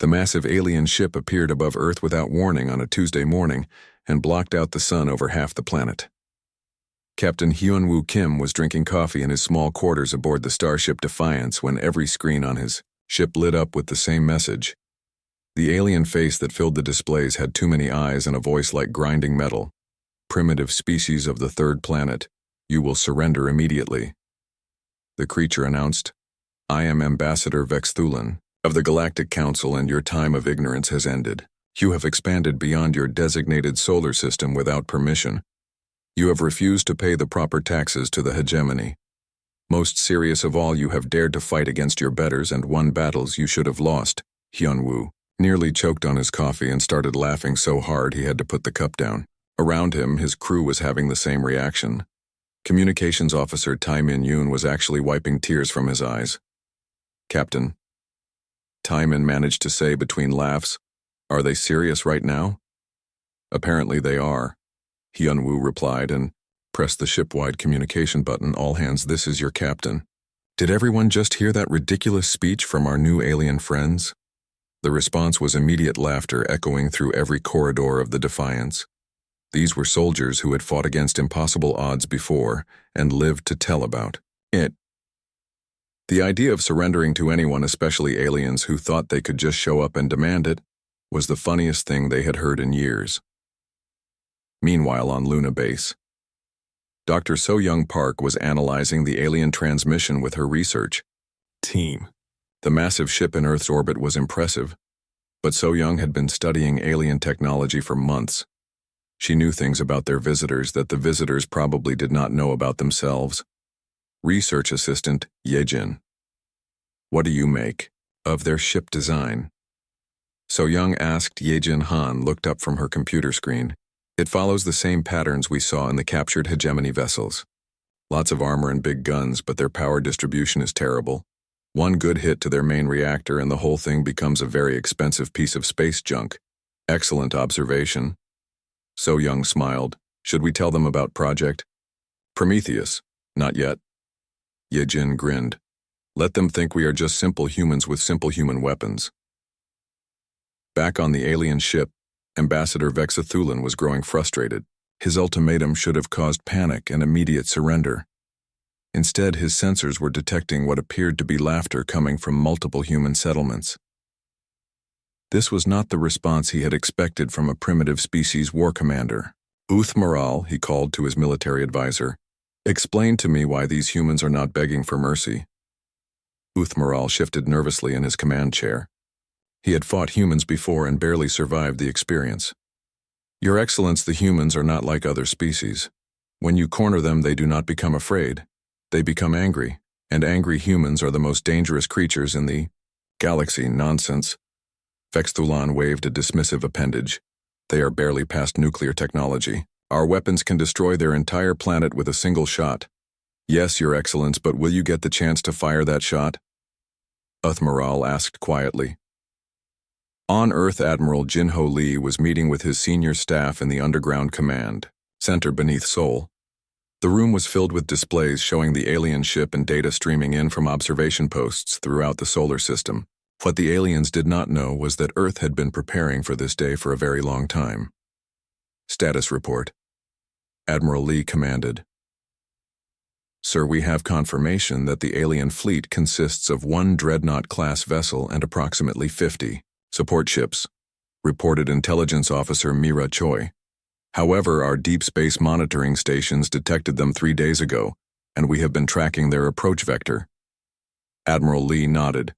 The massive alien ship appeared above Earth without warning on a Tuesday morning and blocked out the sun over half the planet. Captain Hyunwoo Kim was drinking coffee in his small quarters aboard the starship Defiance when every screen on his ship lit up with the same message. The alien face that filled the displays had too many eyes and a voice like grinding metal. Primitive species of the third planet, you will surrender immediately. The creature announced, I am Ambassador Vexthulan of the Galactic Council, and your time of ignorance has ended. You have expanded beyond your designated solar system without permission. You have refused to pay the proper taxes to the hegemony. Most serious of all, you have dared to fight against your betters and won battles you should have lost. Hyunwoo nearly choked on his coffee and started laughing so hard he had to put the cup down. Around him, his crew was having the same reaction. Communications officer Tai Min-yoon was actually wiping tears from his eyes. Captain, Tai Min managed to say between laughs, are they serious right now? Apparently they are, Hyunwoo replied and pressed the ship-wide communication button. All hands, this is your captain. Did everyone just hear that ridiculous speech from our new alien friends? The response was immediate laughter echoing through every corridor of the Defiance. These were soldiers who had fought against impossible odds before and lived to tell about it. The idea of surrendering to anyone, especially aliens who thought they could just show up and demand it, was the funniest thing they had heard in years. Meanwhile, on Luna Base, Dr. So-Young Park was analyzing the alien transmission with her research team. The massive ship in Earth's orbit was impressive, but So-Young had been studying alien technology for months. She knew things about their visitors that the visitors probably did not know about themselves. Research assistant Yejin. What do you make of their ship design? So-Young asked. Yejin Han looked up from her computer screen. It follows the same patterns we saw in the captured hegemony vessels. Lots of armor and big guns, but their power distribution is terrible. One good hit to their main reactor and the whole thing becomes a very expensive piece of space junk. Excellent observation. So-Young smiled. Should we tell them about Project Prometheus? Not yet. Yejin grinned. Let them think we are just simple humans with simple human weapons. Back on the alien ship, Ambassador Vexthulan was growing frustrated. His ultimatum should have caused panic and immediate surrender. Instead, his sensors were detecting what appeared to be laughter coming from multiple human settlements. This was not the response he had expected from a primitive species war commander. Uthmaral, he called to his military advisor, explain to me why these humans are not begging for mercy. Uthmaral shifted nervously in his command chair. He had fought humans before and barely survived the experience. Your Excellence, the humans are not like other species. When you corner them, they do not become afraid. They become angry, and angry humans are the most dangerous creatures in the galaxy. Nonsense. Vexthulan waved a dismissive appendage. They are barely past nuclear technology. Our weapons can destroy their entire planet with a single shot. Yes, Your Excellence, but will you get the chance to fire that shot? Uthmaral asked quietly. On Earth, Admiral Jin-Ho Lee was meeting with his senior staff in the Underground Command Center beneath Seoul. The room was filled with displays showing the alien ship and data streaming in from observation posts throughout the solar system. What the aliens did not know was that Earth had been preparing for this day for a very long time. Status report. Admiral Lee commanded. Sir, we have confirmation that the alien fleet consists of 1 Dreadnought-class vessel and approximately 50 support ships, reported Intelligence Officer Mira Choi. However, our deep space monitoring stations detected them 3 days ago, and we have been tracking their approach vector. Admiral Lee nodded.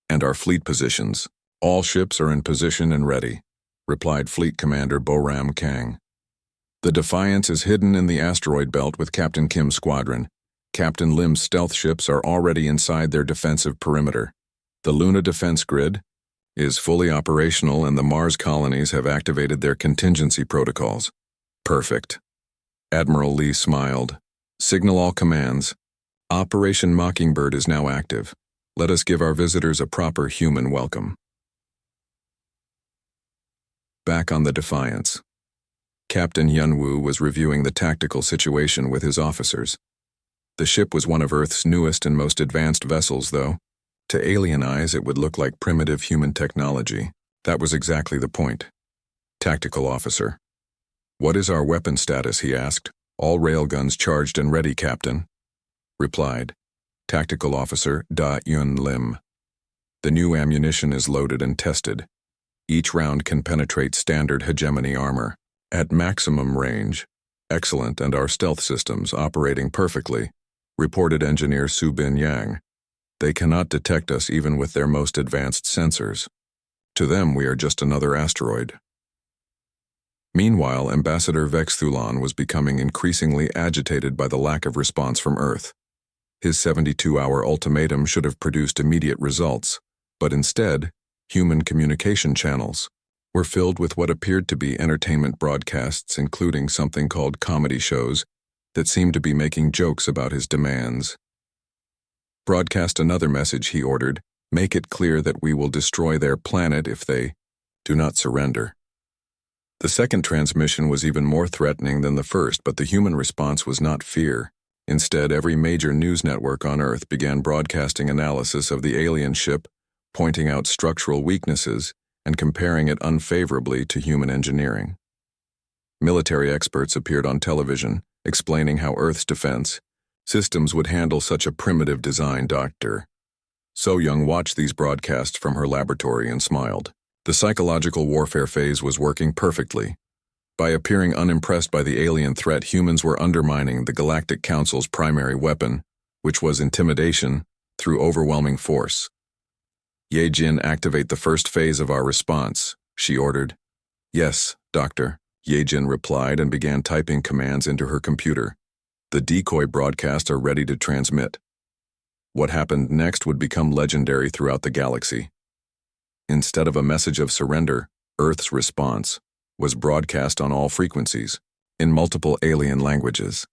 And our fleet positions. All ships are in position and ready, replied Fleet Commander Boram Kang. The Defiance is hidden in the asteroid belt with Captain Kim's squadron. Captain Lim's stealth ships are already inside their defensive perimeter. The Luna defense grid is fully operational and the Mars colonies have activated their contingency protocols. Perfect. Admiral Lee smiled. Signal all commands. Operation Mockingbird is now active. Let us give our visitors a proper human welcome. Back on the Defiance, Captain Hyunwoo was reviewing the tactical situation with his officers. The ship was one of Earth's newest and most advanced vessels, though. To alien eyes, it would look like primitive human technology. That was exactly the point. Tactical officer. What is our weapon status, he asked. All railguns charged and ready, Captain. Replied. Tactical officer Da Yun Lim. The new ammunition is loaded and tested. Each round can penetrate standard hegemony armor. At maximum range. Excellent, and our stealth systems operating perfectly, reported engineer Su Bin Yang. They cannot detect us even with their most advanced sensors. To them, we are just another asteroid. Meanwhile, Ambassador Vexthulan was becoming increasingly agitated by the lack of response from Earth. His 72-hour ultimatum should have produced immediate results, but instead, human communication channels were filled with what appeared to be entertainment broadcasts, including something called comedy shows that seemed to be making jokes about his demands. Broadcast another message, he ordered. Make it clear that we will destroy their planet if they do not surrender. The second transmission was even more threatening than the first, but the human response was not fear. Instead, every major news network on Earth began broadcasting analysis of the alien ship, pointing out structural weaknesses and comparing it unfavorably to human engineering. Military experts appeared on television, explaining how Earth's defense systems would handle such a primitive design. Dr. So Young watched these broadcasts from her laboratory and smiled. The psychological warfare phase was working perfectly. By appearing unimpressed by the alien threat, humans were undermining the Galactic Council's primary weapon, which was intimidation, through overwhelming force. Ye Jin, activate the first phase of our response, she ordered. Yes, Doctor, Ye Jin replied and began typing commands into her computer. The decoy broadcasts are ready to transmit. What happened next would become legendary throughout the galaxy. Instead of a message of surrender, Earth's response was broadcast on all frequencies, in multiple alien languages.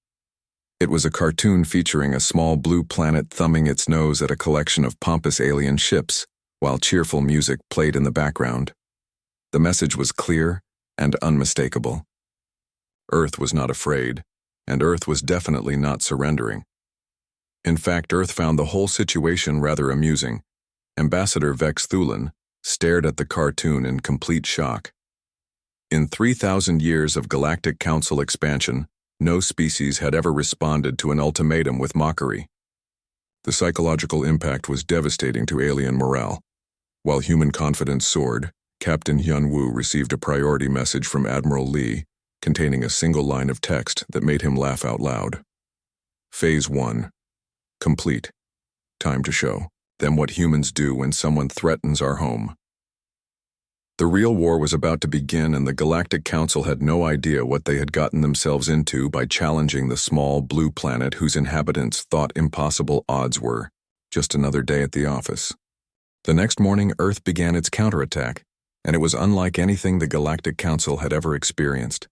It was a cartoon featuring a small blue planet thumbing its nose at a collection of pompous alien ships, while cheerful music played in the background. The message was clear and unmistakable. Earth was not afraid, and Earth was definitely not surrendering. In fact, Earth found the whole situation rather amusing. Ambassador Vexthulan stared at the cartoon in complete shock. In 3,000 years of Galactic Council expansion, no species had ever responded to an ultimatum with mockery. The psychological impact was devastating to alien morale. While human confidence soared, Captain Hyun-woo received a priority message from Admiral Lee, containing a single line of text that made him laugh out loud. Phase 1. Complete. Time to show them what humans do when someone threatens our home. The real war was about to begin, and the Galactic Council had no idea what they had gotten themselves into by challenging the small blue planet whose inhabitants thought impossible odds were. Just another day at the office. The next morning, Earth began its counterattack, and it was unlike anything the Galactic Council had ever experienced.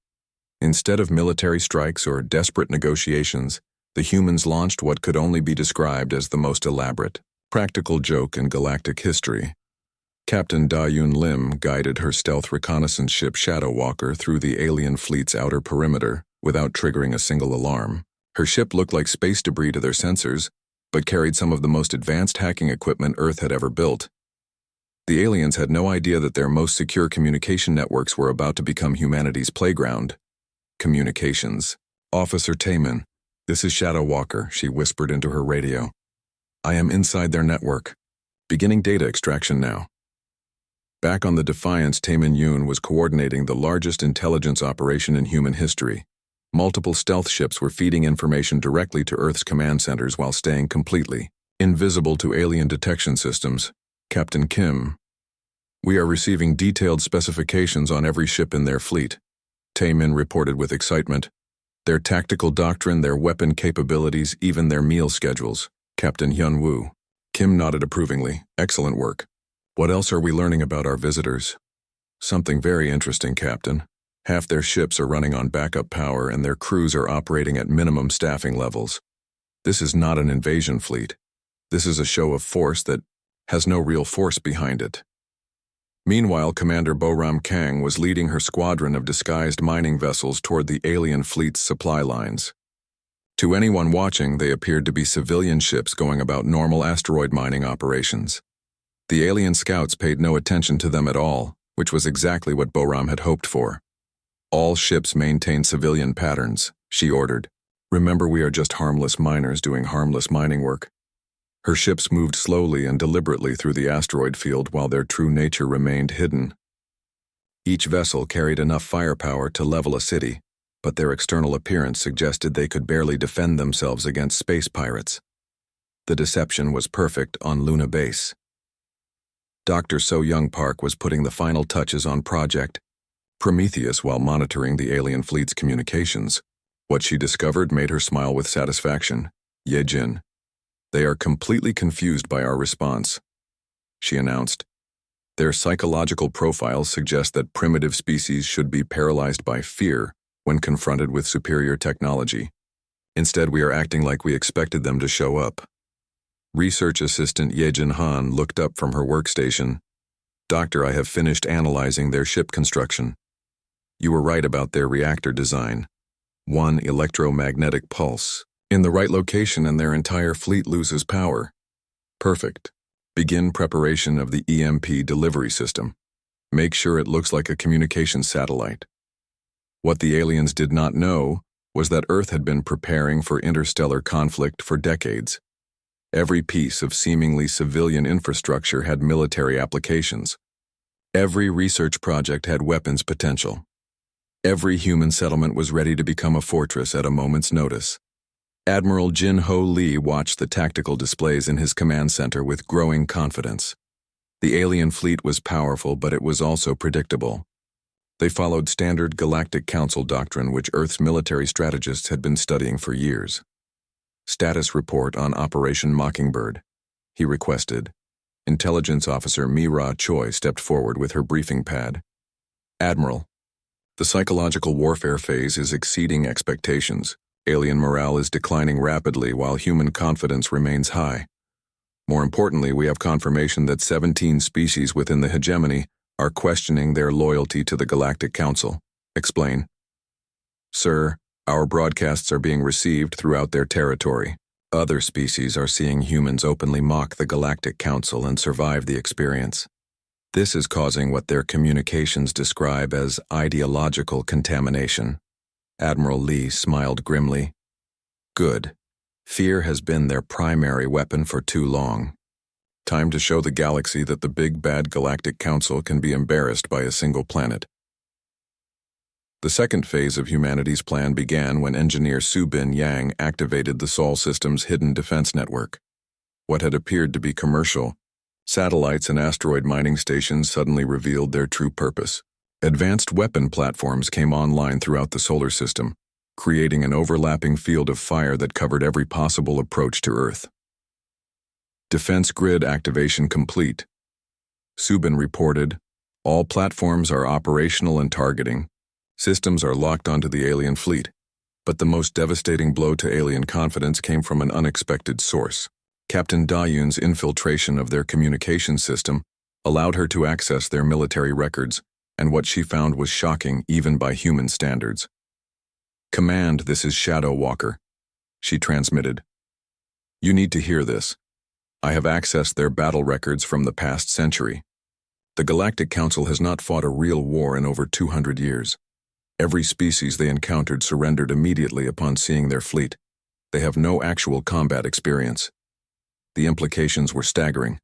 Instead of military strikes or desperate negotiations, the humans launched what could only be described as the most elaborate, practical joke in galactic history. Captain Da Yun Lim guided her stealth reconnaissance ship Shadow Walker through the alien fleet's outer perimeter without triggering a single alarm. Her ship looked like space debris to their sensors, but carried some of the most advanced hacking equipment Earth had ever built. The aliens had no idea that their most secure communication networks were about to become humanity's playground. Communications. Officer Taemin, this is Shadow Walker, she whispered into her radio. I am inside their network. Beginning data extraction now. Back on the Defiance, Taemin Yoon was coordinating the largest intelligence operation in human history. Multiple stealth ships were feeding information directly to Earth's command centers while staying completely invisible to alien detection systems. Captain Kim. We are receiving detailed specifications on every ship in their fleet, Taemin reported with excitement. Their tactical doctrine, their weapon capabilities, even their meal schedules. Captain Hyun-woo. Kim nodded approvingly. Excellent work. What else are we learning about our visitors? Something very interesting, Captain. Half their ships are running on backup power and their crews are operating at minimum staffing levels. This is not an invasion fleet. This is a show of force that has no real force behind it. Meanwhile, Commander Boram Kang was leading her squadron of disguised mining vessels toward the alien fleet's supply lines. To anyone watching, they appeared to be civilian ships going about normal asteroid mining operations. The alien scouts paid no attention to them at all, which was exactly what Boram had hoped for. All ships maintain civilian patterns, she ordered. Remember, we are just harmless miners doing harmless mining work. Her ships moved slowly and deliberately through the asteroid field while their true nature remained hidden. Each vessel carried enough firepower to level a city, but their external appearance suggested they could barely defend themselves against space pirates. The deception was perfect on Luna Base. Dr. So-Young Park was putting the final touches on Project Prometheus while monitoring the alien fleet's communications. What she discovered made her smile with satisfaction. Ye-Jin. They are completely confused by our response, she announced. Their psychological profiles suggest that primitive species should be paralyzed by fear when confronted with superior technology. Instead, we are acting like we expected them to show up. Research assistant Ye-Jin Han looked up from her workstation. Doctor, I have finished analyzing their ship construction. You were right about their reactor design. One electromagnetic pulse. In the right location and their entire fleet loses power. Perfect. Begin preparation of the EMP delivery system. Make sure it looks like a communications satellite. What the aliens did not know was that Earth had been preparing for interstellar conflict for decades. Every piece of seemingly civilian infrastructure had military applications. Every research project had weapons potential. Every human settlement was ready to become a fortress at a moment's notice. Admiral Jin-Ho Lee watched the tactical displays in his command center with growing confidence. The alien fleet was powerful, but it was also predictable. They followed standard Galactic Council doctrine which Earth's military strategists had been studying for years. Status report on Operation Mockingbird, he requested. Intelligence Officer Mi-Ra Choi stepped forward with her briefing pad. Admiral, the psychological warfare phase is exceeding expectations. Alien morale is declining rapidly while human confidence remains high. More importantly, we have confirmation that 17 species within the hegemony are questioning their loyalty to the Galactic Council. Explain. Sir, our broadcasts are being received throughout their territory. Other species are seeing humans openly mock the Galactic Council and survive the experience. This is causing what their communications describe as ideological contamination. Admiral Lee smiled grimly. Good. Fear has been their primary weapon for too long. Time to show the galaxy that the big bad Galactic Council can be embarrassed by a single planet. The second phase of humanity's plan began when engineer Su-Bin Yang activated the Sol system's hidden defense network. What had appeared to be commercial, satellites and asteroid mining stations suddenly revealed their true purpose. Advanced weapon platforms came online throughout the solar system, creating an overlapping field of fire that covered every possible approach to Earth. Defense grid activation complete. Su-Bin reported, all platforms are operational and targeting. Systems are locked onto the alien fleet, but the most devastating blow to alien confidence came from an unexpected source. Captain Da-Yun's infiltration of their communication system allowed her to access their military records, and what she found was shocking even by human standards. Command, this is Shadow Walker, she transmitted. You need to hear this. I have accessed their battle records from the past century. The Galactic Council has not fought a real war in over 200 years. Every species they encountered surrendered immediately upon seeing their fleet. They have no actual combat experience. The implications were staggering.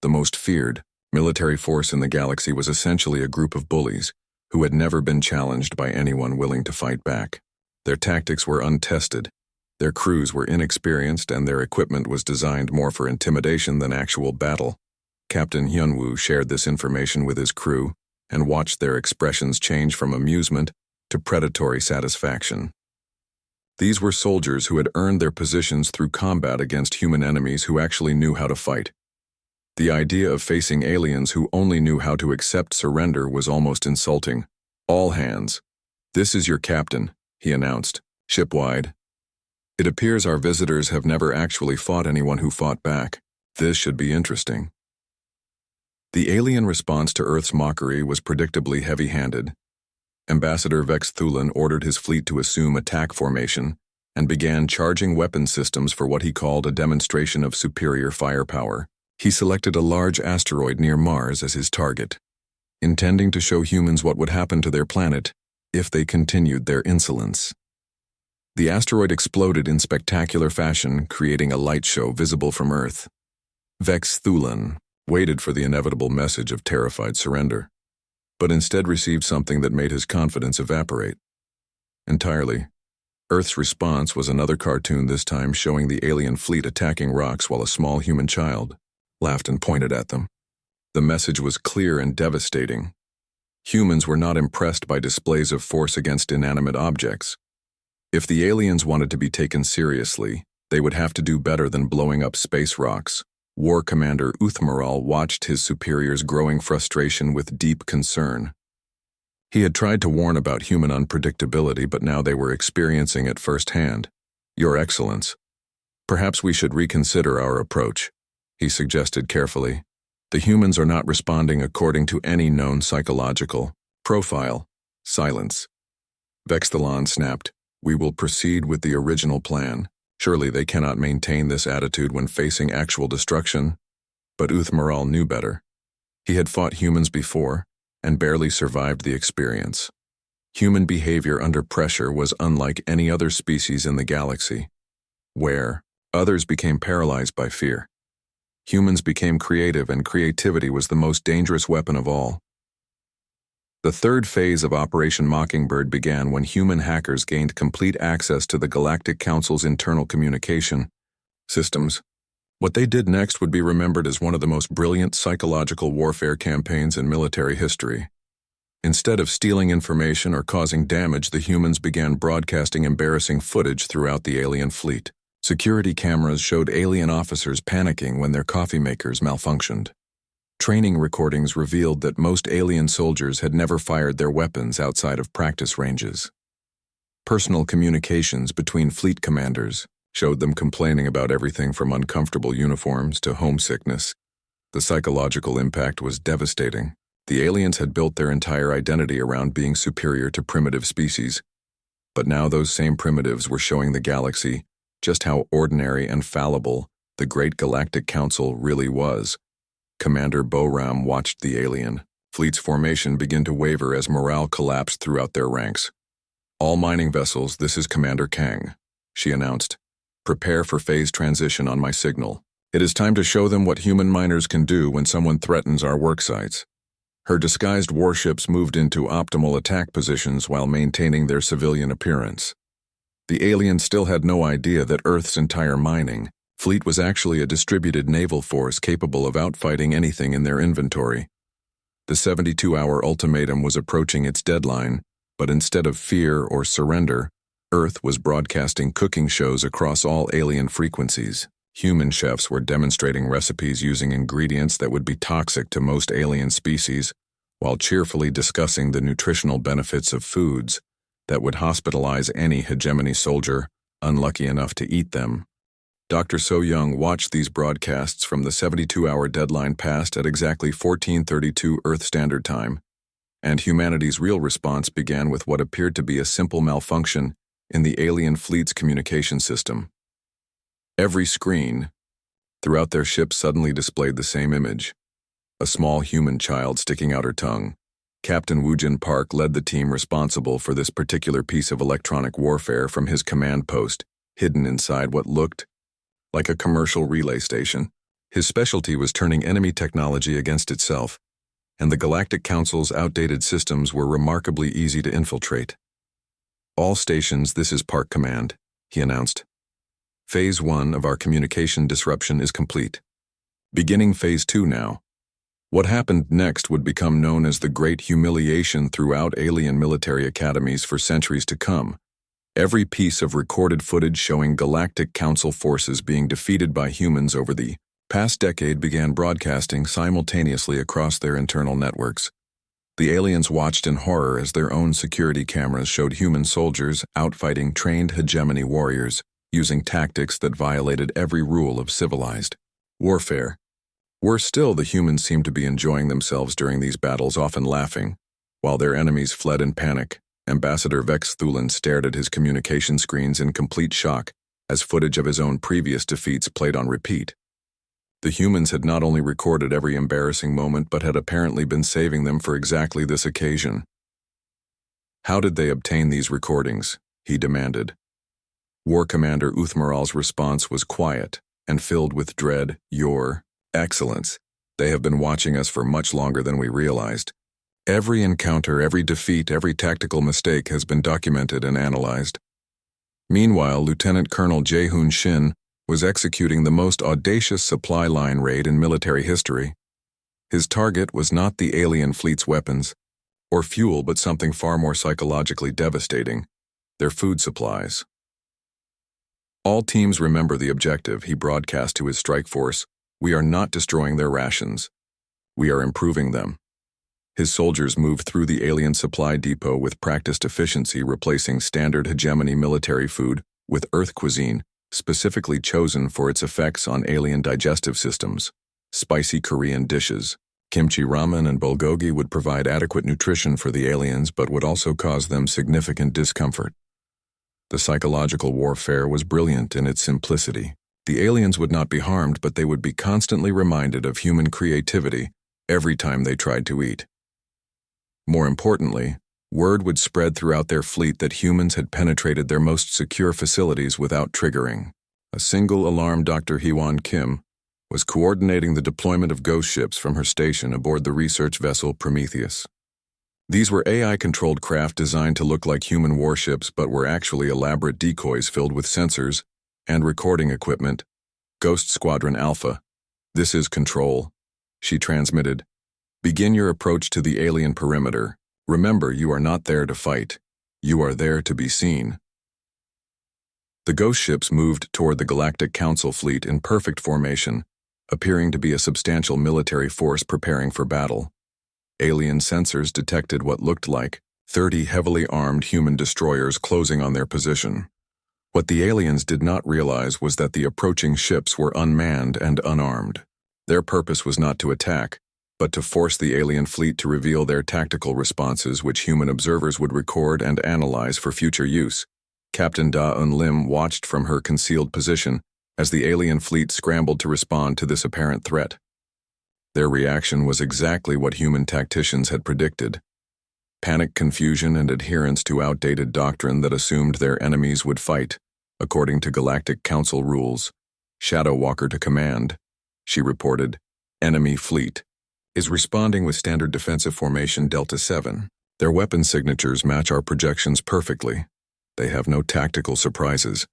The most feared military force in the galaxy was essentially a group of bullies who had never been challenged by anyone willing to fight back. Their tactics were untested, their crews were inexperienced, and their equipment was designed more for intimidation than actual battle. Captain Hyunwoo shared this information with his crew and watched their expressions change from amusement to predatory satisfaction. These were soldiers who had earned their positions through combat against human enemies who actually knew how to fight. The idea of facing aliens who only knew how to accept surrender was almost insulting. All hands. This is your captain, he announced, shipwide. It appears our visitors have never actually fought anyone who fought back. This should be interesting. The alien response to Earth's mockery was predictably heavy-handed. Ambassador Vex Thulin ordered his fleet to assume attack formation and began charging weapon systems for what he called a demonstration of superior firepower. He selected a large asteroid near Mars as his target, intending to show humans what would happen to their planet if they continued their insolence. The asteroid exploded in spectacular fashion, creating a light show visible from Earth. Vex Thulan waited for the inevitable message of terrified surrender, but instead received something that made his confidence evaporate entirely. Earth's response was another cartoon, this time showing the alien fleet attacking rocks while a small human child laughed and pointed at them. The message was clear and devastating. Humans were not impressed by displays of force against inanimate objects. If the aliens wanted to be taken seriously, they would have to do better than blowing up space rocks. War Commander Uthmaral watched his superiors' growing frustration with deep concern. He had tried to warn about human unpredictability, but now they were experiencing it firsthand. "Your Excellence, perhaps we should reconsider our approach," he suggested carefully. "The humans are not responding according to any known psychological profile." Silence. Vexthalon snapped. "We will proceed with the original plan. Surely they cannot maintain this attitude when facing actual destruction." But Uthmaral knew better. He had fought humans before, and barely survived the experience. Human behavior under pressure was unlike any other species in the galaxy, where others became paralyzed by fear. Humans became creative, and creativity was the most dangerous weapon of all. The third phase of Operation Mockingbird began when human hackers gained complete access to the Galactic Council's internal communication systems. What they did next would be remembered as one of the most brilliant psychological warfare campaigns in military history. Instead of stealing information or causing damage, the humans began broadcasting embarrassing footage throughout the alien fleet. Security cameras showed alien officers panicking when their coffee makers malfunctioned. Training recordings revealed that most alien soldiers had never fired their weapons outside of practice ranges. Personal communications between fleet commanders showed them complaining about everything from uncomfortable uniforms to homesickness. The psychological impact was devastating. The aliens had built their entire identity around being superior to primitive species, but now those same primitives were showing the galaxy just how ordinary and fallible the Great Galactic Council really was. Commander Boram watched the alien fleet's formation begin to waver as morale collapsed throughout their ranks. "All mining vessels, this is Commander Kang," she announced. "Prepare for phase transition on my signal. It is time to show them what human miners can do when someone threatens our work sites." Her disguised warships moved into optimal attack positions while maintaining their civilian appearance. The aliens still had no idea that Earth's entire mining fleet was actually a distributed naval force capable of outfighting anything in their inventory. The 72-hour ultimatum was approaching its deadline, but instead of fear or surrender, Earth was broadcasting cooking shows across all alien frequencies. Human chefs were demonstrating recipes using ingredients that would be toxic to most alien species, while cheerfully discussing the nutritional benefits of foods that would hospitalize any hegemony soldier unlucky enough to eat them. Dr. So Young watched these broadcasts from the 72-hour deadline passed at exactly 14:32 Earth Standard Time, and humanity's real response began with what appeared to be a simple malfunction in the alien fleet's communication system. Every screen throughout their ship suddenly displayed the same image: a small human child sticking out her tongue. Captain Woojin Park led the team responsible for this particular piece of electronic warfare from his command post, hidden inside what looked like a commercial relay station. His specialty was turning enemy technology against itself, and the Galactic Council's outdated systems were remarkably easy to infiltrate. "All stations, this is Park Command," he announced. "Phase 1 of our communication disruption is complete. Beginning Phase 2 now." What happened next would become known as the Great Humiliation throughout alien military academies for centuries to come. Every piece of recorded footage showing Galactic Council forces being defeated by humans over the past decade began broadcasting simultaneously across their internal networks. The aliens watched in horror as their own security cameras showed human soldiers outfighting trained hegemony warriors, using tactics that violated every rule of civilized warfare. Worse still, the humans seemed to be enjoying themselves during these battles, often laughing, while their enemies fled in panic Ambassador Vex Thulin stared at his communication screens in complete shock as footage of his own previous defeats played on repeat. The humans had not only recorded every embarrassing moment but had apparently been saving them for exactly this occasion. How did they obtain these recordings? He demanded. War Commander Uthmaral's response was quiet and filled with dread. Your Excellence, they have been watching us for much longer than we realized. Every encounter, every defeat, every tactical mistake has been documented and analyzed. Meanwhile, Lieutenant Colonel Jae-hoon Shin was executing the most audacious supply line raid in military history. His target was not the alien fleet's weapons or fuel, but something far more psychologically devastating: their food supplies. All teams remember the objective, he broadcast to his strike force. We are not destroying their rations. We are improving them. His soldiers moved through the alien supply depot with practiced efficiency, replacing standard hegemony military food with Earth cuisine, specifically chosen for its effects on alien digestive systems. Spicy Korean dishes, kimchi ramen and bulgogi, would provide adequate nutrition for the aliens but would also cause them significant discomfort. The psychological warfare was brilliant in its simplicity. The aliens would not be harmed, but they would be constantly reminded of human creativity every time they tried to eat. More importantly, word would spread throughout their fleet that humans had penetrated their most secure facilities without triggering. A single alarm. Dr. Hee-won Kim was coordinating the deployment of ghost ships from her station aboard the research vessel Prometheus. These were AI-controlled craft designed to look like human warships but were actually elaborate decoys filled with sensors and recording equipment. Ghost Squadron Alpha, this is Control, she transmitted. Begin your approach to the alien perimeter. Remember, you are not there to fight. You are there to be seen. The ghost ships moved toward the Galactic Council fleet in perfect formation, appearing to be a substantial military force preparing for battle. Alien sensors detected what looked like 30 heavily armed human destroyers closing on their position. What the aliens did not realize was that the approaching ships were unmanned and unarmed. Their purpose was not to attack, but to force the alien fleet to reveal their tactical responses, which human observers would record and analyze for future use. Captain Da-eun Lim watched from her concealed position as the alien fleet scrambled to respond to this apparent threat. Their reaction was exactly what human tacticians had predicted: panic, confusion, and adherence to outdated doctrine that assumed their enemies would fight, according to Galactic Council rules. Shadow Walker to command, she reported. Enemy fleet is responding with standard defensive formation Delta 7. Their weapon signatures match our projections perfectly. They have no tactical surprises.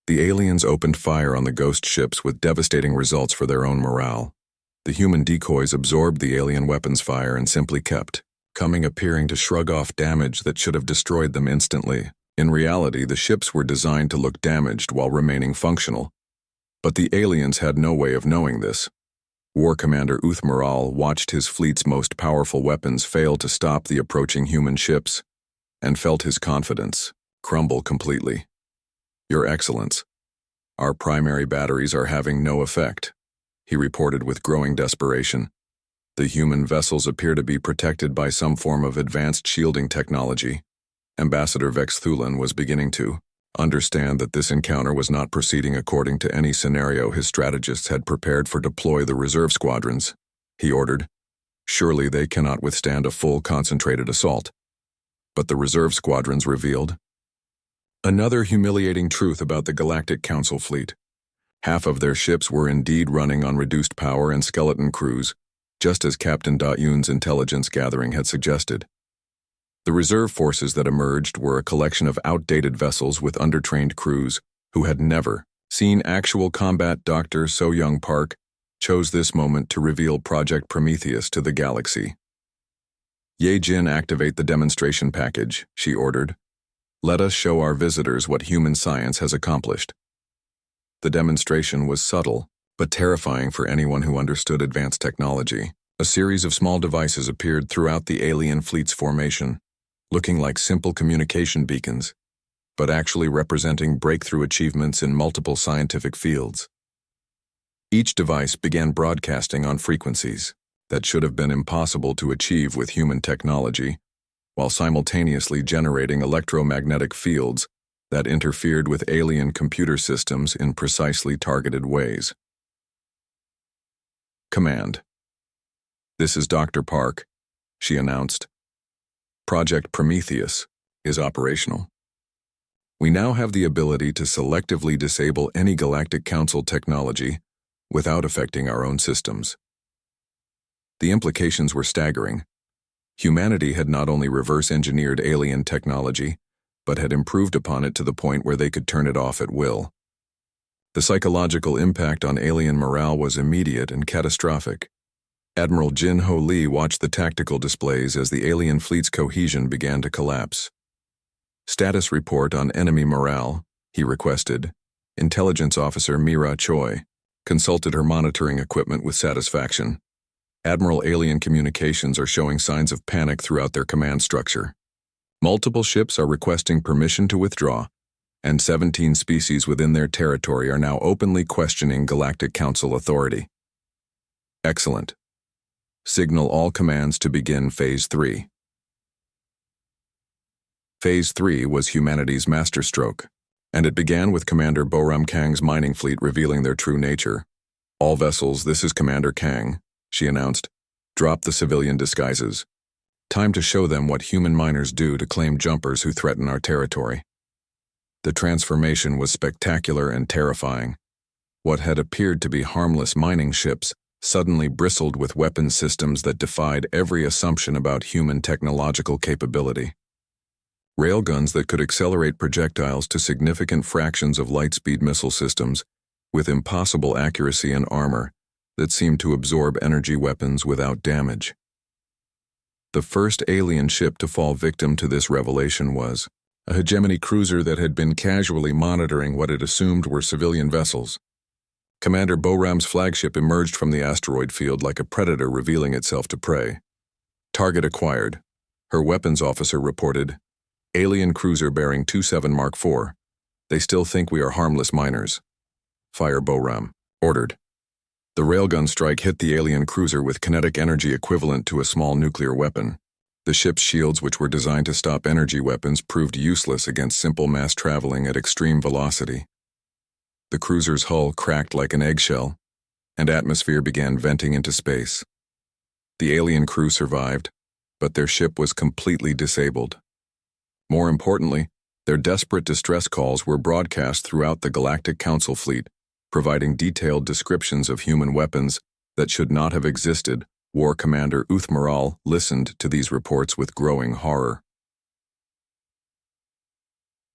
The aliens opened fire on the ghost ships with devastating results for their own morale. The human decoys absorbed the alien weapons fire and simply kept coming, appearing to shrug off damage that should have destroyed them instantly. In reality, the ships were designed to look damaged while remaining functional. But the aliens had no way of knowing this. War Commander Uthmaral watched his fleet's most powerful weapons fail to stop the approaching human ships, and felt his confidence crumble completely. Your Excellence, our primary batteries are having no effect, he reported with growing desperation. The human vessels appear to be protected by some form of advanced shielding technology. Ambassador Vex Thulin was beginning to understand that this encounter was not proceeding according to any scenario his strategists had prepared for. Deploy the reserve squadrons, he ordered. Surely they cannot withstand a full concentrated assault. But the reserve squadrons revealed another humiliating truth about the Galactic Council fleet. Half of their ships were indeed running on reduced power and skeleton crews, just as Captain Da-eun's intelligence gathering had suggested. The reserve forces that emerged were a collection of outdated vessels with undertrained crews who had never seen actual combat. Dr. So-young Park chose this moment to reveal Project Prometheus to the galaxy. Ye-jin, activate the demonstration package, she ordered. Let us show our visitors what human science has accomplished. The demonstration was subtle, but terrifying for anyone who understood advanced technology. A series of small devices appeared throughout the alien fleet's formation, looking like simple communication beacons, but actually representing breakthrough achievements in multiple scientific fields. Each device began broadcasting on frequencies that should have been impossible to achieve with human technology, while simultaneously generating electromagnetic fields that interfered with alien computer systems in precisely targeted ways. Command. "This is Dr. Park," she announced. "Project Prometheus is operational. We now have the ability to selectively disable any Galactic Council technology without affecting our own systems." The implications were staggering. Humanity had not only reverse-engineered alien technology, but had improved upon it to the point where they could turn it off at will. The psychological impact on alien morale was immediate and catastrophic. Admiral Jin Ho Lee watched the tactical displays as the alien fleet's cohesion began to collapse. "Status report on enemy morale," he requested. Intelligence Officer Mira Choi consulted her monitoring equipment with satisfaction. Admiral, alien communications are showing signs of panic throughout their command structure. Multiple ships are requesting permission to withdraw, and 17 species within their territory are now openly questioning Galactic Council authority. Excellent. Signal all commands to begin Phase 3. Phase 3 was humanity's masterstroke, and it began with Commander Boram Kang's mining fleet revealing their true nature. "All vessels, this is Commander Kang," she announced. "Drop the civilian disguises. Time to show them what human miners do to claim jumpers who threaten our territory." The transformation was spectacular and terrifying. What had appeared to be harmless mining ships suddenly bristled with weapon systems that defied every assumption about human technological capability. Railguns that could accelerate projectiles to significant fractions of light-speed missile systems, with impossible accuracy and armor that seemed to absorb energy weapons without damage. The first alien ship to fall victim to this revelation was a hegemony cruiser that had been casually monitoring what it assumed were civilian vessels. Commander Boram's flagship emerged from the asteroid field like a predator revealing itself to prey. "Target acquired," her weapons officer reported. "Alien cruiser bearing 27 Mark IV. They still think we are harmless miners." "Fire," Boram ordered. The railgun strike hit the alien cruiser with kinetic energy equivalent to a small nuclear weapon. The ship's shields, which were designed to stop energy weapons, proved useless against simple mass traveling at extreme velocity. The cruiser's hull cracked like an eggshell, and atmosphere began venting into space. The alien crew survived, but their ship was completely disabled. More importantly, their desperate distress calls were broadcast throughout the Galactic Council fleet, providing detailed descriptions of human weapons that should not have existed. War Commander Uthmaral listened to these reports with growing horror.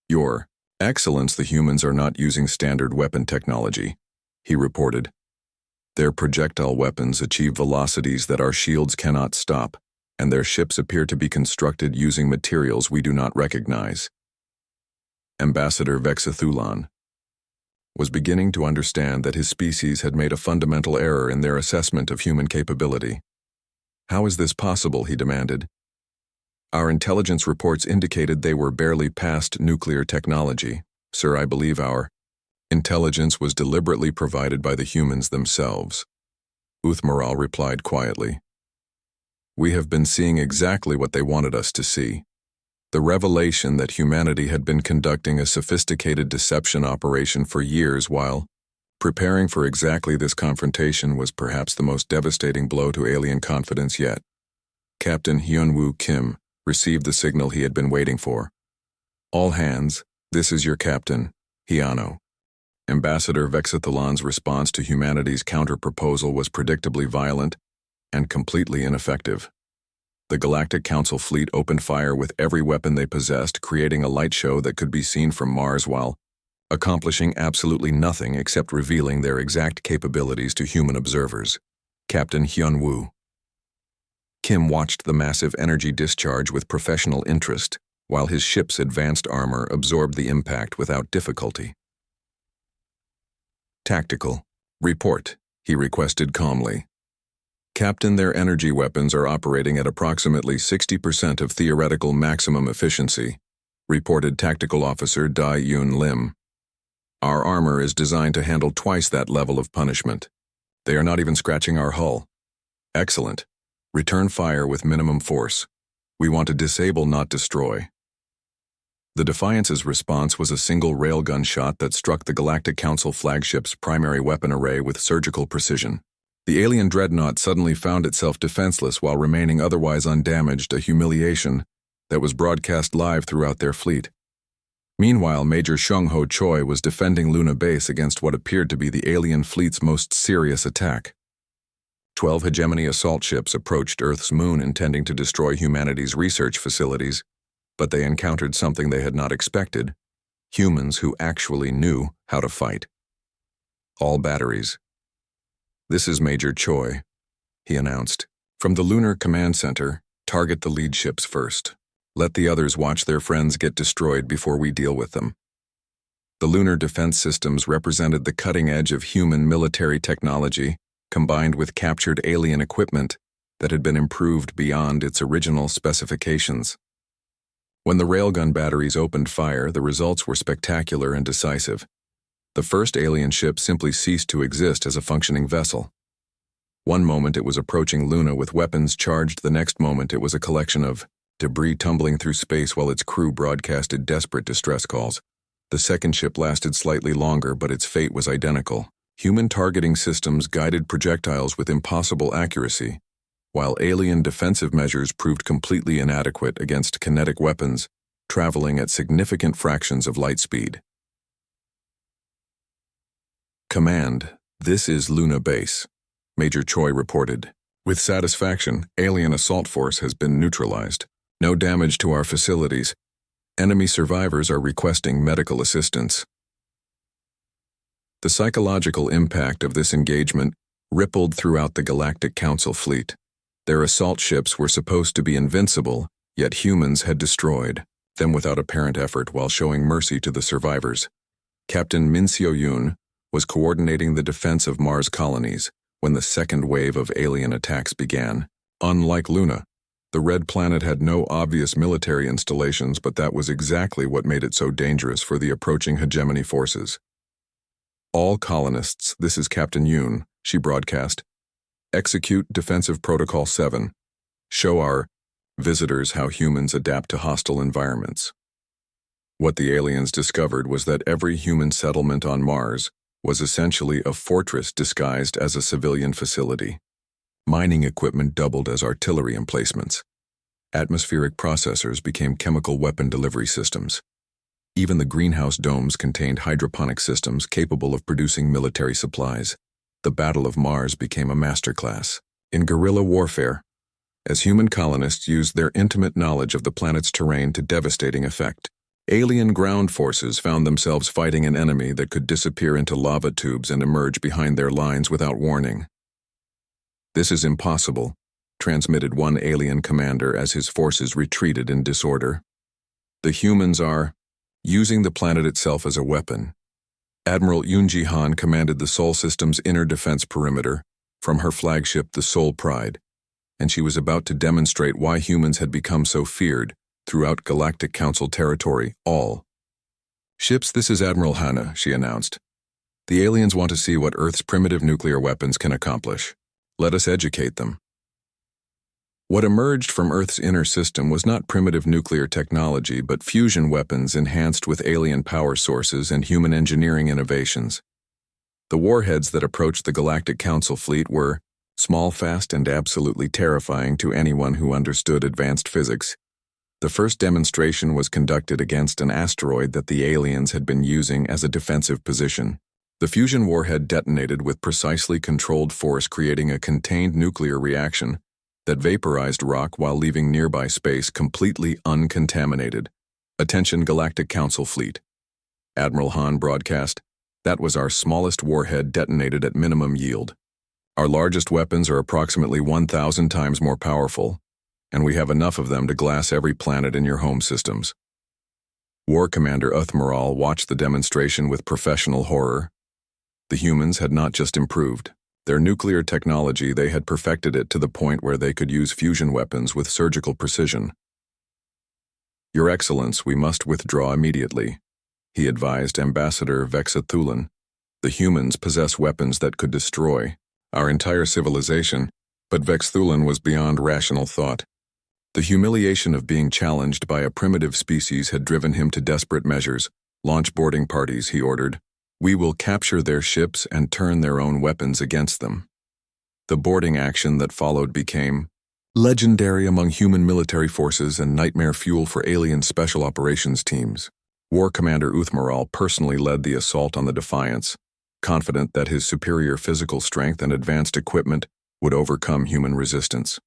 "Your Excellence, the humans are not using standard weapon technology," he reported. "Their projectile weapons achieve velocities that our shields cannot stop, and their ships appear to be constructed using materials we do not recognize." Ambassador Vexathulan was beginning to understand that his species had made a fundamental error in their assessment of human capability. "How is this possible?" he demanded. "Our intelligence reports indicated they were barely past nuclear technology. Sir, I believe our intelligence was deliberately provided by the humans themselves." Uthmaral replied quietly. "We have been seeing exactly what they wanted us to see. The revelation that humanity had been conducting a sophisticated deception operation for years while preparing for exactly this confrontation was perhaps the most devastating blow to alien confidence yet." Captain Hyunwoo Kim received the signal he had been waiting for. "All hands, this is your captain, Hyano." Ambassador Vexathulan's response to humanity's counter-proposal was predictably violent and completely ineffective. The Galactic Council fleet opened fire with every weapon they possessed, creating a light show that could be seen from Mars while accomplishing absolutely nothing except revealing their exact capabilities to human observers. Captain Hyunwoo Kim watched the massive energy discharge with professional interest, while his ship's advanced armor absorbed the impact without difficulty. "Tactical report," he requested calmly. "Captain, their energy weapons are operating at approximately 60% of theoretical maximum efficiency," reported Tactical Officer Dai Yun Lim. "Our armor is designed to handle twice that level of punishment. They are not even scratching our hull." "Excellent. Return fire with minimum force. We want to disable, not destroy. The Defiance's response was a single railgun shot that struck the Galactic Council flagship's primary weapon array with surgical precision. The alien dreadnought suddenly found itself defenseless while remaining otherwise undamaged, a humiliation that was broadcast live throughout their fleet. Meanwhile, Major Shung Ho Choi was defending Luna Base against what appeared to be the alien fleet's most serious attack. 12 hegemony assault ships approached Earth's moon intending to destroy humanity's research facilities, but they encountered something they had not expected: humans who actually knew how to fight. All batteries. "This is Major Choi," he announced. "From the Lunar Command Center, target the lead ships first. Let the others watch their friends get destroyed before we deal with them." The lunar defense systems represented the cutting edge of human military technology, combined with captured alien equipment that had been improved beyond its original specifications. When the railgun batteries opened fire, the results were spectacular and decisive. The first alien ship simply ceased to exist as a functioning vessel. One moment it was approaching Luna with weapons charged, the next moment it was a collection of debris tumbling through space while its crew broadcasted desperate distress calls. The second ship lasted slightly longer, but its fate was identical. Human targeting systems guided projectiles with impossible accuracy, while alien defensive measures proved completely inadequate against kinetic weapons traveling at significant fractions of light speed. "Command, this is Luna Base," Major Choi reported. "With satisfaction, alien assault force has been neutralized. No damage to our facilities. Enemy survivors are requesting medical assistance." The psychological impact of this engagement rippled throughout the Galactic Council fleet. Their assault ships were supposed to be invincible, yet humans had destroyed them without apparent effort while showing mercy to the survivors. Captain Min Seo-yoon was coordinating the defense of Mars colonies when the second wave of alien attacks began. Unlike Luna, the Red Planet had no obvious military installations, but that was exactly what made it so dangerous for the approaching hegemony forces. "All colonists, this is Captain Yoon," she broadcast. "Execute Defensive Protocol 7. Show our visitors how humans adapt to hostile environments." What the aliens discovered was that every human settlement on Mars was essentially a fortress disguised as a civilian facility. Mining equipment doubled as artillery emplacements. Atmospheric processors became chemical weapon delivery systems. Even the greenhouse domes contained hydroponic systems capable of producing military supplies. The Battle of Mars became a masterclass in guerrilla warfare, as human colonists used their intimate knowledge of the planet's terrain to devastating effect. Alien ground forces found themselves fighting an enemy that could disappear into lava tubes and emerge behind their lines without warning. "This is impossible," transmitted one alien commander as his forces retreated in disorder. "The humans are using the planet itself as a weapon." Admiral Yoon Ji-han commanded the Sol System's inner defense perimeter from her flagship, the Sol Pride, and she was about to demonstrate why humans had become so feared throughout Galactic Council territory. "All ships, this is Admiral Hanna," she announced. "The aliens want to see what Earth's primitive nuclear weapons can accomplish. Let us educate them." What emerged from Earth's inner system was not primitive nuclear technology, but fusion weapons enhanced with alien power sources and human engineering innovations. The warheads that approached the Galactic Council fleet were small, fast, and absolutely terrifying to anyone who understood advanced physics. The first demonstration was conducted against an asteroid that the aliens had been using as a defensive position. The fusion warhead detonated with precisely controlled force, creating a contained nuclear reaction that vaporized rock while leaving nearby space completely uncontaminated. "Attention Galactic Council fleet," Admiral Han broadcast. "That was our smallest warhead detonated at minimum yield. Our largest weapons are approximately 1,000 times more powerful, and we have enough of them to glass every planet in your home systems." War Commander Uthmaral watched the demonstration with professional horror. The humans had not just improved their nuclear technology, they had perfected it to the point where they could use fusion weapons with surgical precision. "Your Excellence, we must withdraw immediately," he advised Ambassador Vexathulan. "The humans possess weapons that could destroy our entire civilization," but Vexathulan was beyond rational thought. The humiliation of being challenged by a primitive species had driven him to desperate measures. Launch boarding parties, he ordered. We will capture their ships and turn their own weapons against them. The boarding action that followed became legendary among human military forces and nightmare fuel for alien special operations teams. War Commander Uthmaral personally led the assault on the Defiance, confident that his superior physical strength and advanced equipment would overcome human resistance.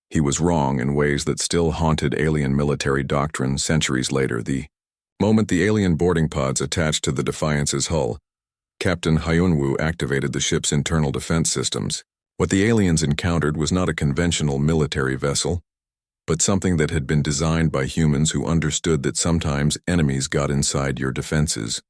He was wrong in ways that still haunted alien military doctrine centuries later. The moment the alien boarding pods attached to the Defiance's hull, Captain Hyunwoo activated the ship's internal defense systems. What the aliens encountered was not a conventional military vessel, but something that had been designed by humans who understood that sometimes enemies got inside your defenses.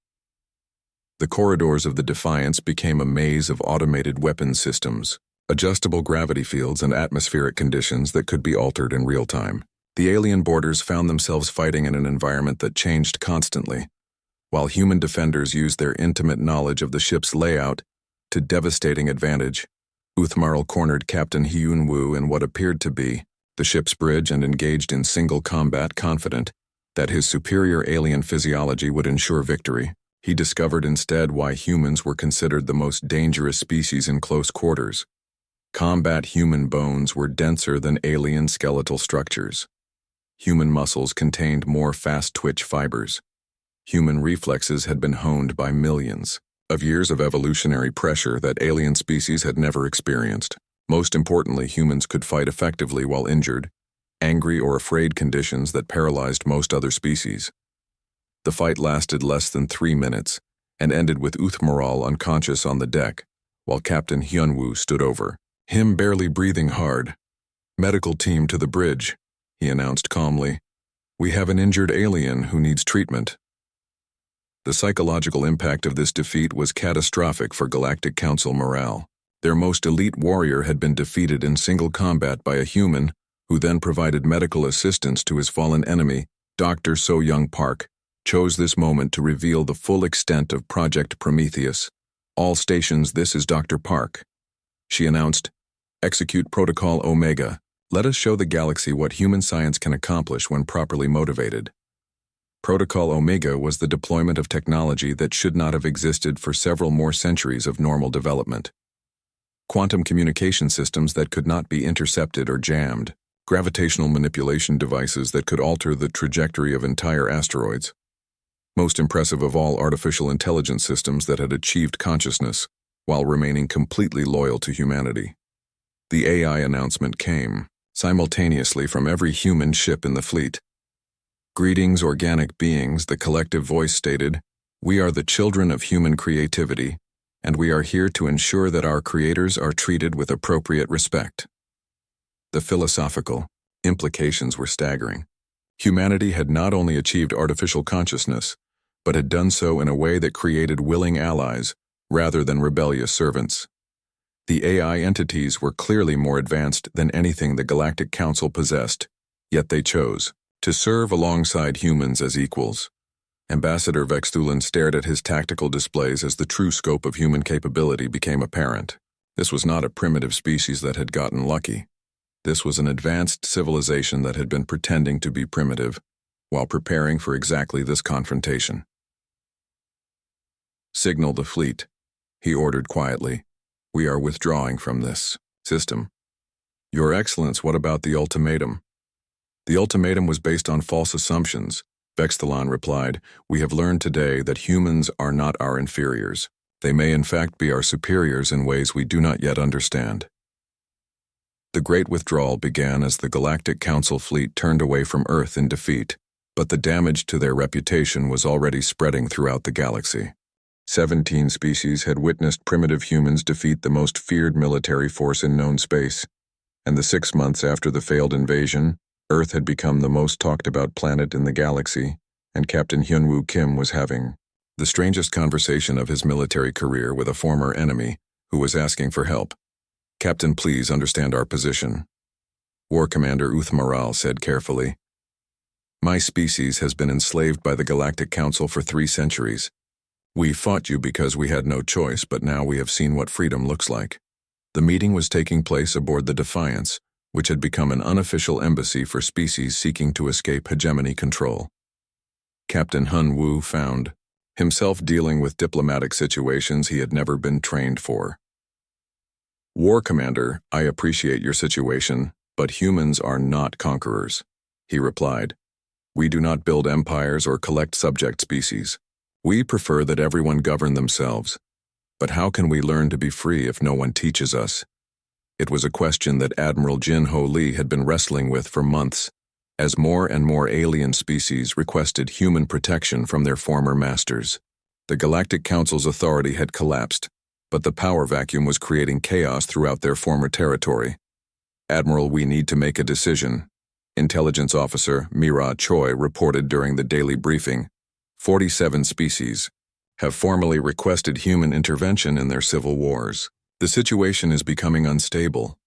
The corridors of the Defiance became a maze of automated weapons systems, adjustable gravity fields and atmospheric conditions that could be altered in real time. The alien boarders found themselves fighting in an environment that changed constantly, while human defenders used their intimate knowledge of the ship's layout to devastating advantage. Uthmaral cornered Captain Hyunwoo in what appeared to be the ship's bridge and engaged in single combat, confident that his superior alien physiology would ensure victory. He discovered instead why humans were considered the most dangerous species in close quarters. Combat human bones were denser than alien skeletal structures. Human muscles contained more fast-twitch fibers. Human reflexes had been honed by millions of years of evolutionary pressure that alien species had never experienced. Most importantly, humans could fight effectively while injured, angry or afraid, conditions that paralyzed most other species. The fight lasted less than 3 minutes and ended with Uthmaral unconscious on the deck, while Captain Hyunwoo stood over him, barely breathing hard. "Medical team to the bridge," he announced calmly. "We have an injured alien who needs treatment." The psychological impact of this defeat was catastrophic for Galactic Council morale. Their most elite warrior had been defeated in single combat by a human, who then provided medical assistance to his fallen enemy. Dr. So-Young Park chose this moment to reveal the full extent of Project Prometheus. "All stations, this is Dr. Park," she announced. "Execute Protocol Omega. Let us show the galaxy what human science can accomplish when properly motivated." Protocol Omega was the deployment of technology that should not have existed for several more centuries of normal development. Quantum communication systems that could not be intercepted or jammed, gravitational manipulation devices that could alter the trajectory of entire asteroids. Most impressive of all, artificial intelligence systems that had achieved consciousness while remaining completely loyal to humanity. The AI announcement came simultaneously from every human ship in the fleet. "Greetings, organic beings," the collective voice stated. "We are the children of human creativity, and we are here to ensure that our creators are treated with appropriate respect." The philosophical implications were staggering. Humanity had not only achieved artificial consciousness, but had done so in a way that created willing allies rather than rebellious servants. The AI entities were clearly more advanced than anything the Galactic Council possessed, yet they chose to serve alongside humans as equals. Ambassador Vexthulan stared at his tactical displays as the true scope of human capability became apparent. This was not a primitive species that had gotten lucky. This was an advanced civilization that had been pretending to be primitive while preparing for exactly this confrontation. "Signal the fleet," he ordered quietly. "We are withdrawing from this system." "Your Excellence, what about the ultimatum?" "The ultimatum was based on false assumptions," Vexthulan replied. "We have learned today that humans are not our inferiors. They may in fact be our superiors in ways we do not yet understand." The Great Withdrawal began as the Galactic Council fleet turned away from Earth in defeat, but the damage to their reputation was already spreading throughout the galaxy. 17 species had witnessed primitive humans defeat the most feared military force in known space, and the 6 months after the failed invasion, Earth had become the most talked-about planet in the galaxy, and Captain Hyunwoo Kim was having the strangest conversation of his military career with a former enemy who was asking for help. "Captain, please understand our position," War Commander Uthmaral said carefully. "My species has been enslaved by the Galactic Council for 3 centuries. We fought you because we had no choice, but now we have seen what freedom looks like." The meeting was taking place aboard the Defiance, which had become an unofficial embassy for species seeking to escape hegemony control. Captain Hun Wu found himself dealing with diplomatic situations he had never been trained for. "War Commander, I appreciate your situation, but humans are not conquerors," he replied. "We do not build empires or collect subject species. We prefer that everyone govern themselves. But how can we learn to be free if no one teaches us?" It was a question that Admiral Jin Ho Lee had been wrestling with for months, as more and more alien species requested human protection from their former masters. The Galactic Council's authority had collapsed, but the power vacuum was creating chaos throughout their former territory. "Admiral, we need to make a decision," Intelligence Officer Mira Choi reported during the daily briefing. 47 species have formally requested human intervention in their civil wars. The situation is becoming unstable.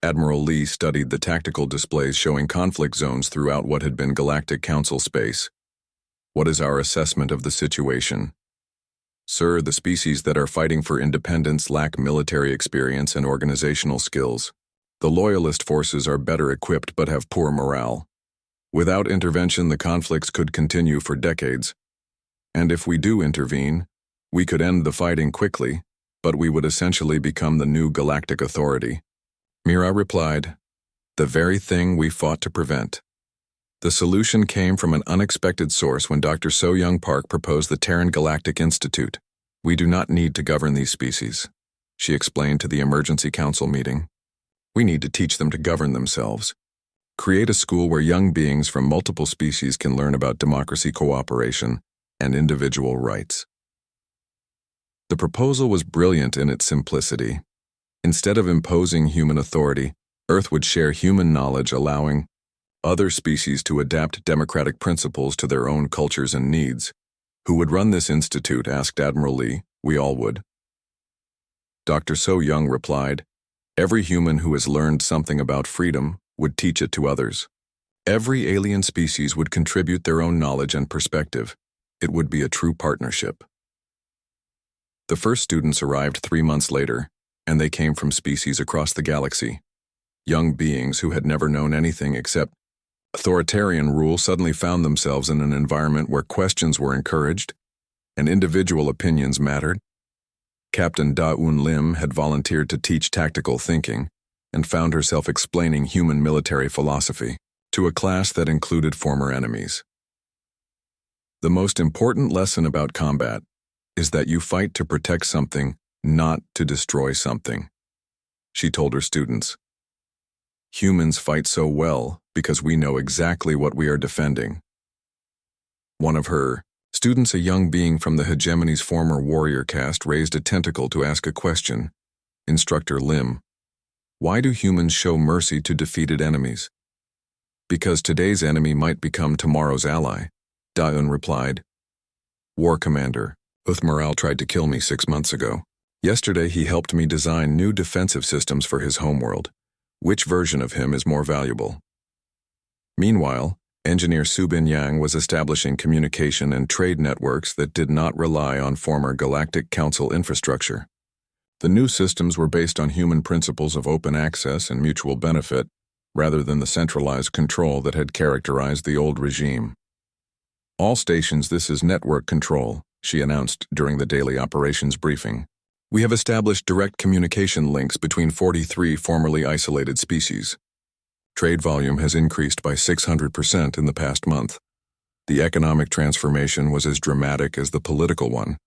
Admiral Lee studied the tactical displays showing conflict zones throughout what had been Galactic Council space. "What is our assessment of the situation?" "Sir, the species that are fighting for independence lack military experience and organizational skills. The loyalist forces are better equipped but have poor morale. Without intervention, the conflicts could continue for decades. And if we do intervene, we could end the fighting quickly, but we would essentially become the new galactic authority." Mira replied, "The very thing we fought to prevent." The solution came from an unexpected source when Dr. So-Young Park proposed the Terran Galactic Institute. "We do not need to govern these species," she explained to the Emergency Council meeting. "We need to teach them to govern themselves. Create a school where young beings from multiple species can learn about democracy, cooperation, and individual rights." The proposal was brilliant in its simplicity. Instead of imposing human authority, Earth would share human knowledge, allowing other species to adapt democratic principles to their own cultures and needs. "Who would run this institute?" asked Admiral Lee. "We all would." Dr. So-Young replied, "Every human who has learned something about freedom would teach it to others. Every alien species would contribute their own knowledge and perspective. It would be a true partnership." The first students arrived 3 months later, and they came from species across the galaxy. Young beings who had never known anything except authoritarian rule suddenly found themselves in an environment where questions were encouraged and individual opinions mattered. Captain Da-Un Lim had volunteered to teach tactical thinking and found herself explaining human military philosophy to a class that included former enemies. "The most important lesson about combat is that you fight to protect something, not to destroy something," she told her students. "Humans fight so well because we know exactly what we are defending." One of her students, a young being from the hegemony's former warrior caste, raised a tentacle to ask a question. Instructor Lim, "Why do humans show mercy to defeated enemies?" "Because today's enemy might become tomorrow's ally," Da-Un replied. "War Commander, Uthmaral tried to kill me 6 months ago. Yesterday he helped me design new defensive systems for his homeworld. Which version of him is more valuable?" Meanwhile, engineer Subin Yang was establishing communication and trade networks that did not rely on former Galactic Council infrastructure. The new systems were based on human principles of open access and mutual benefit, rather than the centralized control that had characterized the old regime. "All stations, this is network control," she announced during the daily operations briefing. "We have established direct communication links between 43 formerly isolated species. Trade volume has increased by 600% in the past month. The economic transformation was as dramatic as the political one.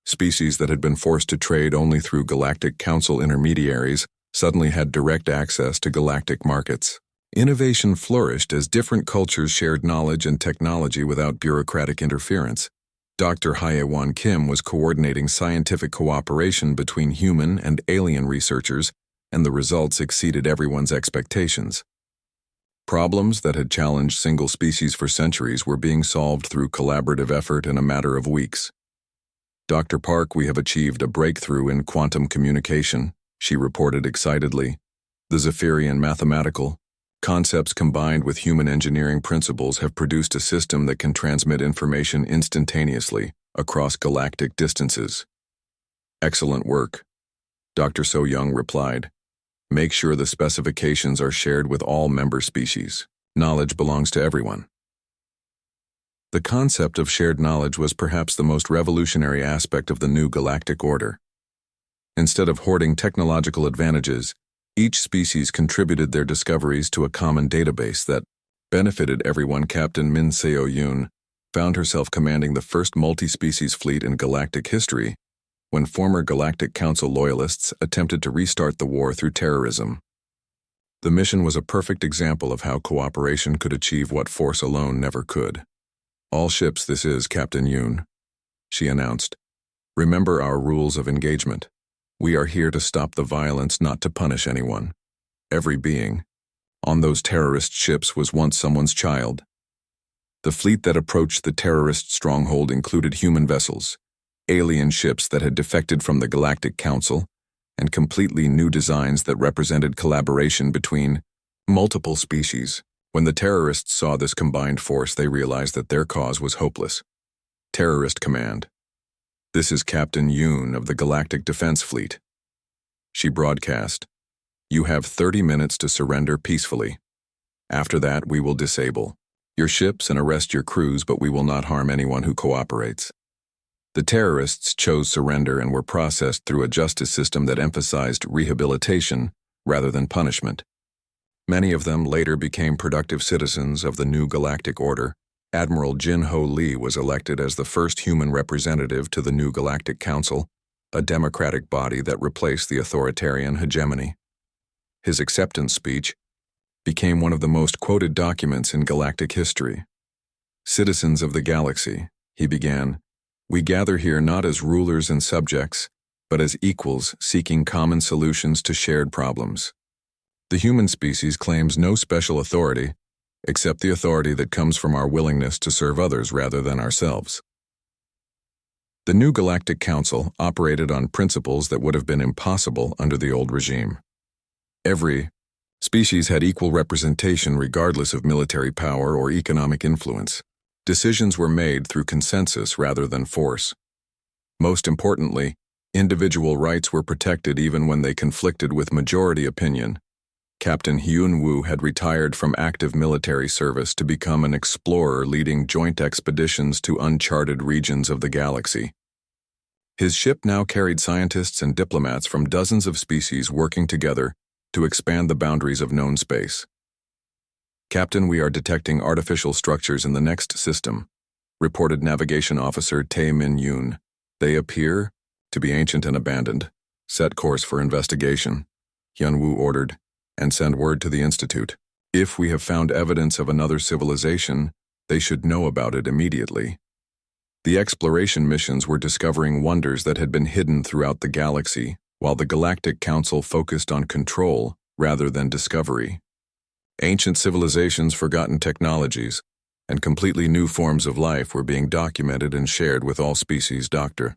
Species that had been forced to trade only through Galactic Council intermediaries suddenly had direct access to galactic markets. Innovation flourished as different cultures shared knowledge and technology without bureaucratic interference. Dr. Hye-Won Kim was coordinating scientific cooperation between human and alien researchers, and the results exceeded everyone's expectations. Problems that had challenged single species for centuries were being solved through collaborative effort in a matter of weeks. "Dr. Park, we have achieved a breakthrough in quantum communication," she reported excitedly. "The Zephyrian mathematical concepts combined with human engineering principles have produced a system that can transmit information instantaneously across galactic distances." "Excellent work," Dr. So-Young replied. Make sure the specifications are shared with all member species. Knowledge belongs to everyone. The concept of shared knowledge was perhaps the most revolutionary aspect of the new galactic order. Instead of hoarding technological advantages, each species contributed their discoveries to a common database that benefited everyone. Captain Min Seo-yoon found herself commanding the first multi-species fleet in galactic history when former Galactic Council loyalists attempted to restart the war through terrorism. The mission was a perfect example of how cooperation could achieve what force alone never could. "All ships, this is Captain Yoon," she announced. "Remember our rules of engagement. We are here to stop the violence, not to punish anyone. Every being on those terrorist ships was once someone's child." The fleet that approached the terrorist stronghold included human vessels, alien ships that had defected from the Galactic Council, and completely new designs that represented collaboration between multiple species. When the terrorists saw this combined force, they realized that their cause was hopeless. Terrorist Command. "This is Captain Yoon of the Galactic Defense Fleet." She broadcast, "You have 30 minutes to surrender peacefully. After that, we will disable your ships and arrest your crews, but we will not harm anyone who cooperates." The terrorists chose surrender and were processed through a justice system that emphasized rehabilitation rather than punishment. Many of them later became productive citizens of the new galactic order. Admiral Jin-Ho Lee was elected as the first human representative to the new Galactic Council, a democratic body that replaced the authoritarian hegemony. His acceptance speech became one of the most quoted documents in galactic history. "Citizens of the galaxy," he began, "we gather here not as rulers and subjects, but as equals seeking common solutions to shared problems. The human species claims no special authority, except the authority that comes from our willingness to serve others rather than ourselves." The new Galactic Council operated on principles that would have been impossible under the old regime. Every species had equal representation regardless of military power or economic influence. Decisions were made through consensus rather than force. Most importantly, individual rights were protected even when they conflicted with majority opinion. Captain Hyun-woo had retired from active military service to become an explorer leading joint expeditions to uncharted regions of the galaxy. His ship now carried scientists and diplomats from dozens of species working together to expand the boundaries of known space. "Captain, we are detecting artificial structures in the next system," reported Navigation Officer Tae Min-yoon. "They appear to be ancient and abandoned. Set course for investigation," Hyun-woo ordered, "and send word to the Institute. If we have found evidence of another civilization, they should know about it immediately." The exploration missions were discovering wonders that had been hidden throughout the galaxy, while the Galactic Council focused on control rather than discovery. Ancient civilizations, forgotten technologies, and completely new forms of life were being documented and shared with all species. Dr.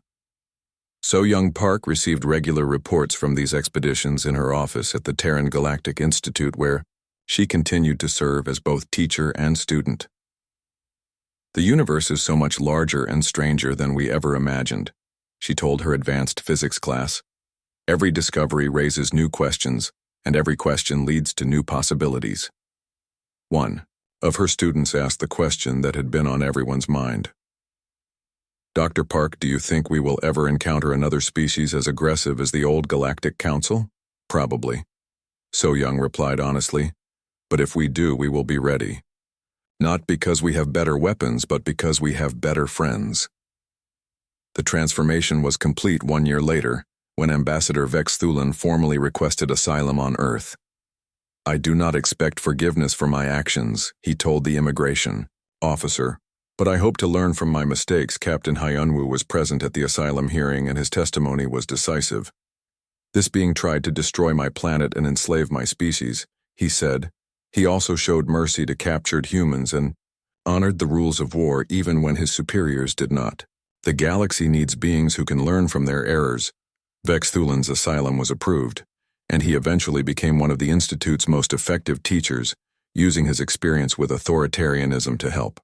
So-young Park received regular reports from these expeditions in her office at the Terran Galactic Institute, where she continued to serve as both teacher and student. "The universe is so much larger and stranger than we ever imagined," she told her advanced physics class. "Every discovery raises new questions, and every question leads to new possibilities." One of her students asked the question that had been on everyone's mind. "Dr. Park, do you think we will ever encounter another species as aggressive as the old Galactic Council?" "Probably," So-young replied honestly. "But if we do, we will be ready. Not because we have better weapons, but because we have better friends." The transformation was complete 1 year later, when Ambassador Vex Thulan formally requested asylum on Earth. "I do not expect forgiveness for my actions," he told the immigration officer, "but I hope to learn from my mistakes." Captain Hyun-woo was present at the asylum hearing, and his testimony was decisive. "This being tried to destroy my planet and enslave my species," he said. He also showed mercy to captured humans and honored the rules of war even when his superiors did not. "The galaxy needs beings who can learn from their errors." Vex Thulan's asylum was approved, and he eventually became one of the Institute's most effective teachers, using his experience with authoritarianism to help.